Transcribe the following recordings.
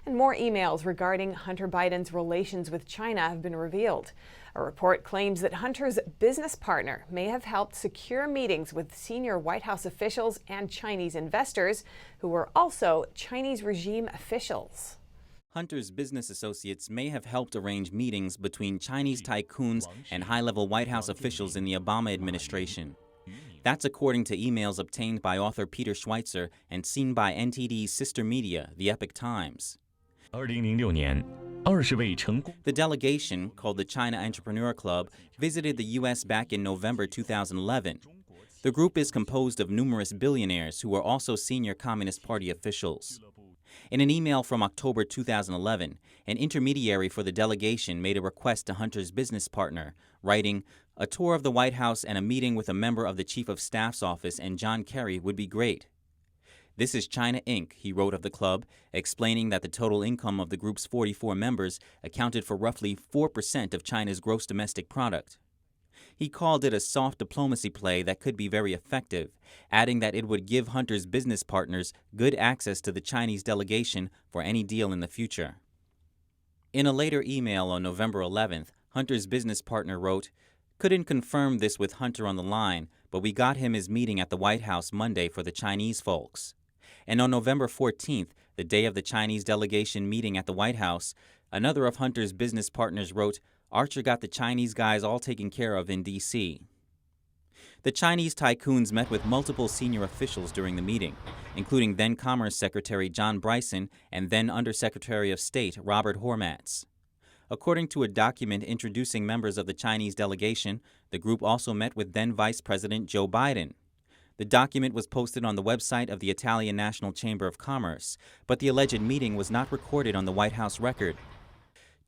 And more emails regarding Hunter Biden's relations with China have been revealed. A report claims that Hunter's business partner may have helped secure meetings with senior White House officials and Chinese investors who were also Chinese regime officials. Hunter's business associates may have helped arrange meetings between Chinese tycoons and high-level White House officials in the Obama administration. That's according to emails obtained by author Peter Schweitzer and seen by NTD's sister media, The Epoch Times. The delegation, called the China Entrepreneur Club, visited the U.S. back in November 2011. The group is composed of numerous billionaires who are also senior Communist Party officials. In an email from October 2011, an intermediary for the delegation made a request to Hunter's business partner, writing, "A tour of the White House and a meeting with a member of the Chief of Staff's office and John Kerry would be great." "This is China Inc.," he wrote of the club, explaining that the total income of the group's 44 members accounted for roughly 4% of China's gross domestic product. He called it a soft diplomacy play that could be very effective, adding that it would give Hunter's business partners good access to the Chinese delegation for any deal in the future. In a later email on November 11th, Hunter's business partner wrote, "Couldn't confirm this with Hunter on the line, but we got him his meeting at the White House Monday for the Chinese folks." And on November 14th, the day of the Chinese delegation meeting at the White House, another of Hunter's business partners wrote, "Archer got the Chinese guys all taken care of in D.C." The Chinese tycoons met with multiple senior officials during the meeting, including then Commerce Secretary John Bryson and then Undersecretary of State Robert Hormats. According to a document introducing members of the Chinese delegation, the group also met with then Vice President Joe Biden. The document was posted on the website of the Italian National Chamber of Commerce, but the alleged meeting was not recorded on the White House record.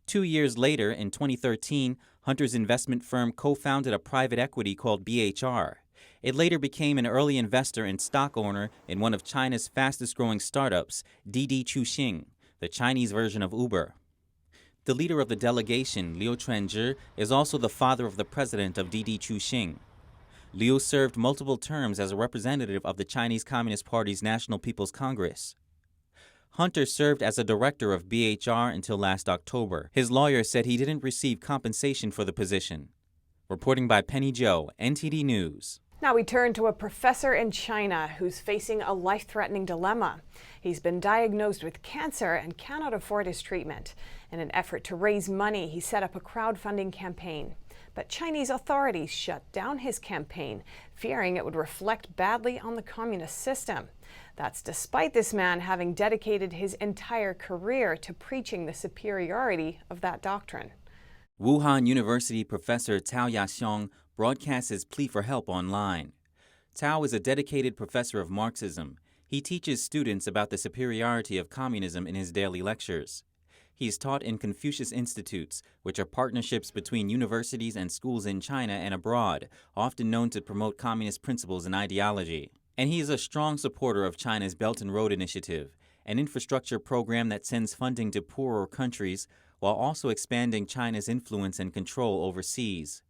2 years later, in 2013, Hunter's investment firm co-founded a private equity called BHR. It later became an early investor and stock owner in one of China's fastest-growing startups, Didi Chuxing, the Chinese version of Uber. The leader of the delegation, Liu Chuanzhi, is also the father of the president of Didi Chuxing. Liu served multiple terms as a representative of the Chinese Communist Party's National People's Congress. Hunter served as a director of BHR until last October. His lawyer said he didn't receive compensation for the position. Reporting by Penny Zhou, NTD News. Now we turn to a professor in China who's facing a life-threatening dilemma. He's been diagnosed with cancer and cannot afford his treatment. In an effort to raise money, he set up a crowdfunding campaign. But Chinese authorities shut down his campaign, fearing it would reflect badly on the communist system. That's despite this man having dedicated his entire career to preaching the superiority of that doctrine. Wuhan University professor Tao Yaxiong broadcasts his plea for help online. Tao is a dedicated professor of Marxism. He teaches students about the superiority of communism in his daily lectures. He is taught in Confucius Institutes, which are partnerships between universities and schools in China and abroad, often known to promote communist principles and ideology. And he is a strong supporter of China's Belt and Road Initiative, an infrastructure program that sends funding to poorer countries while also expanding China's influence and control overseas.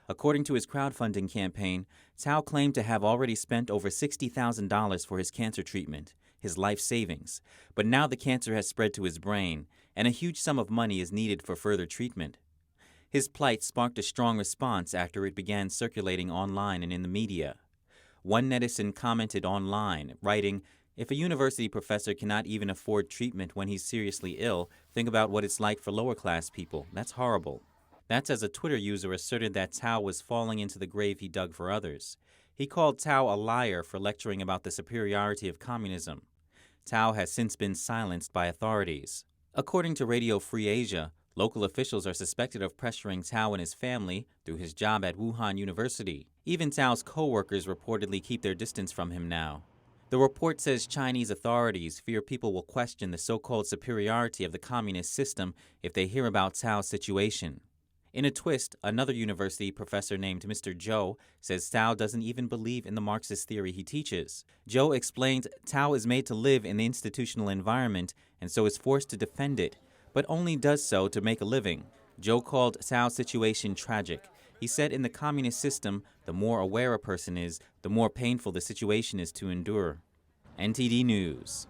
According to his crowdfunding campaign, Tao claimed to have already spent over $60,000 for his cancer treatment, his life savings, but now the cancer has spread to his brain, and a huge sum of money is needed for further treatment. His plight sparked a strong response after it began circulating online and in the media. One netizen commented online, writing, "If a university professor cannot even afford treatment when he's seriously ill, think about what it's like for lower-class people. That's horrible." That's as a Twitter user asserted that Tao was falling into the grave he dug for others. He called Tao a liar for lecturing about the superiority of communism. Tao has since been silenced by authorities. According to Radio Free Asia, local officials are suspected of pressuring Tao and his family through his job at Wuhan University. Even Tao's co-workers reportedly keep their distance from him now. The report says Chinese authorities fear people will question the so-called superiority of the communist system if they hear about Tao's situation. In a twist, another university professor named Mr. Zhou says Tao doesn't even believe in the Marxist theory he teaches. Zhou explained Tao is made to live in the institutional environment and so is forced to defend it, but only does so to make a living. Zhou called Tao's situation tragic. He said in the communist system, the more aware a person is, the more painful the situation is to endure. NTD News.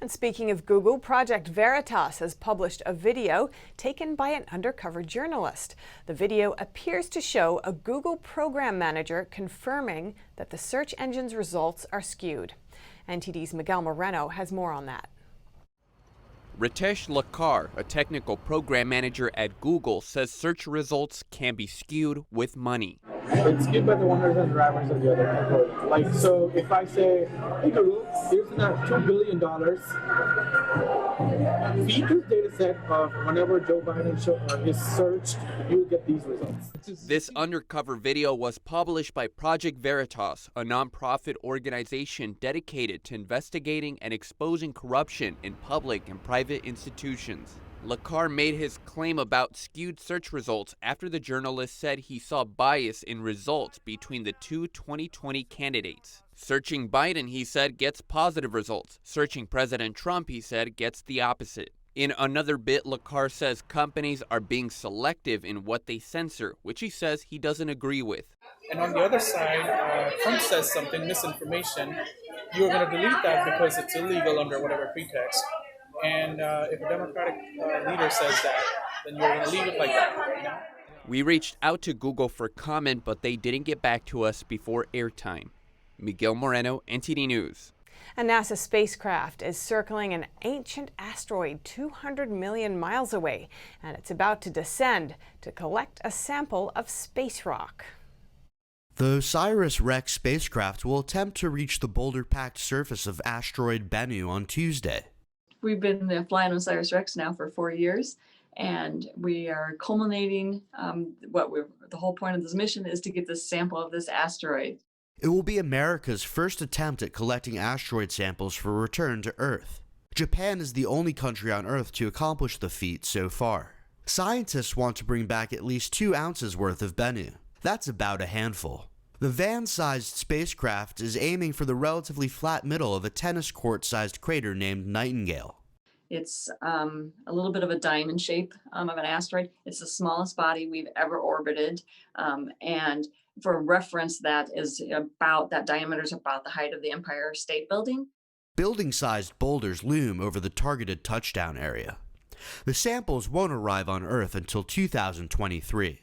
And speaking of Google, Project Veritas has published a video taken by an undercover journalist. The video appears to show a Google program manager confirming that the search engine's results are skewed. NTD's Miguel Moreno has more on that. Ritesh Lakkar, a technical program manager at Google, says search results can be skewed with money. It's skewed by the owners and drivers of the other network. Like, so if I say, hey Google, here's that $2 billion, feed this data set of whenever Joe Biden is searched, you will get these results. This undercover video was published by Project Veritas, a nonprofit organization dedicated to investigating and exposing corruption in public and private institutions. Lakkar made his claim about skewed search results after the journalist said he saw bias in results between the two 2020 candidates. Searching Biden, he said, gets positive results. Searching President Trump, he said, gets the opposite. In another bit, Lakkar says companies are being selective in what they censor, which he says he doesn't agree with. And on the other side, Trump says something, misinformation, you're going to delete that because it's illegal under whatever pretext. And if a Democratic leader says that, then you're going to leave it like that. You know? We reached out to Google for comment, but they didn't get back to us before airtime. Miguel Moreno, NTD News. A NASA spacecraft is circling an ancient asteroid 200 million miles away, and it's about to descend to collect a sample of space rock. The OSIRIS-REx spacecraft will attempt to reach the boulder-packed surface of asteroid Bennu on Tuesday. We've been flying OSIRIS-REx now for 4 years, and we are culminating the whole point of this mission is to get this sample of this asteroid. It will be America's first attempt at collecting asteroid samples for return to Earth. Japan is the only country on Earth to accomplish the feat so far. Scientists want to bring back at least 2 ounces worth of Bennu. That's about a handful. The van-sized spacecraft is aiming for the relatively flat middle of a tennis court-sized crater named Nightingale. It's a little bit of a diamond shape of an asteroid. It's the smallest body we've ever orbited, and for reference, that diameter is about the height of the Empire State Building. Building-sized boulders loom over the targeted touchdown area. The samples won't arrive on Earth until 2023.